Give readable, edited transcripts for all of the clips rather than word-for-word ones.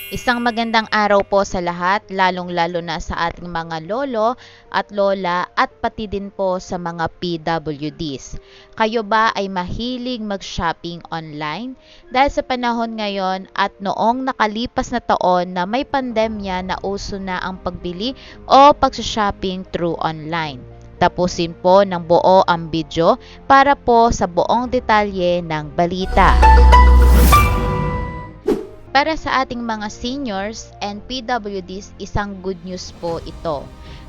Isang magandang araw po sa lahat, lalong-lalo na sa ating mga lolo at lola at pati din po sa mga PWDs. Kayo ba ay mahilig mag-shopping online? Dahil sa panahon ngayon at noong nakalipas na taon na may pandemya na uso na ang pagbili o pag-shopping through online. Tapusin po ng buo ang video para po sa buong detalye ng balita. Para sa ating mga seniors and PWDs, isang good news po ito.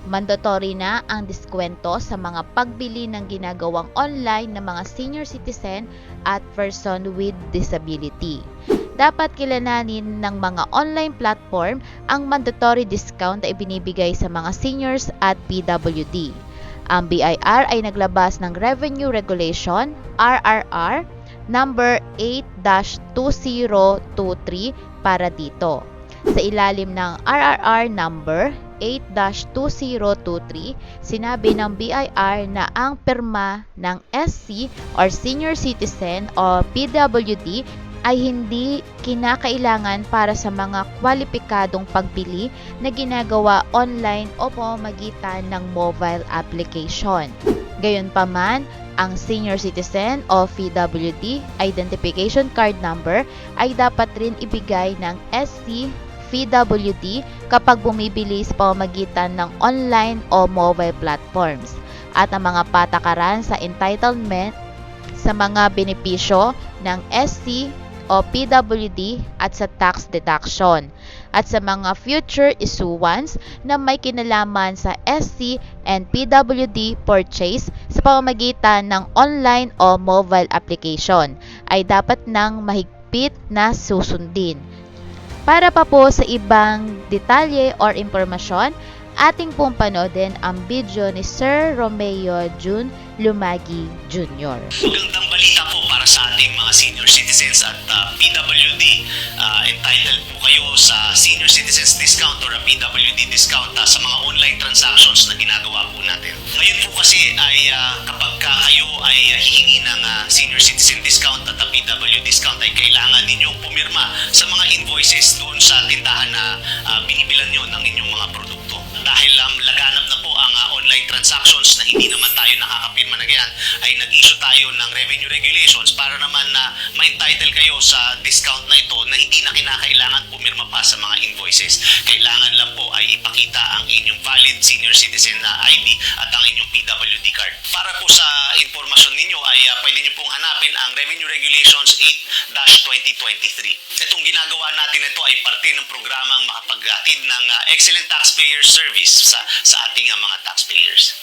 Mandatory na ang diskwento sa mga pagbili ng ginagawang online ng mga senior citizen at person with disability. Dapat kilalanin ng mga online platform ang mandatory discount na ibinibigay sa mga seniors at PWD. Ang BIR ay naglabas ng Revenue Regulation, RRR, number 8-2023 para dito. Sa ilalim ng RRR number 8-2023, sinabi ng BIR na ang pirma ng SC or Senior Citizen o PWD ay hindi kinakailangan para sa mga kwalipikadong pagbili na ginagawa online o pamamagitan ng mobile application. Gayunpaman, ang Senior Citizen o PWD Identification Card Number ay dapat rin ibigay ng SC PWD kapag bumibili sa pamamagitan ng online o mobile platforms, at ang mga patakaran sa entitlement sa mga benepisyo ng SC o PWD at sa tax deduction, at sa mga future issuance na may kinalaman sa SC and PWD purchase sa pamamagitan ng online o mobile application ay dapat nang mahigpit na susundin. Para pa po sa ibang detalye or impormasyon, ating pong panoodin ang video ni Sir Romeo Jun Lumagi Jr. Magandang balita po para sa ating mga senior citizens at PWD. Entitled po kayo sa senior citizens discount or PWD discount sa mga online transactions na ginagawa po natin. Ngayon po kasi ay kapag kayo ay hihingi ng senior citizen discount at PWD discount ay kailangan ninyong pumirma sa mga invoices doon sa tindahan na binibilan nyo ng inyong mga produkto. Dahil laganap na po ang online transactions na hindi naman tayo nakakapirma na ganyan, ay nag-issue tayo ng revenue regulations para naman na ma-entitle kayo sa discount na ito na hindi na kinakailangan pumirma pa sa mga invoices. Kailangan lang po ay ipakita ang inyong valid senior citizen na ID at ang inyong PWD card. Para po sa informasyon ninyo ay pwede nyo pong hanapin ang Revenue Regulations 8-2023. Itong ginagawa natin ito ay parte ng programang makapaghatid ng excellent taxpayer service sa ating mga taxpayers.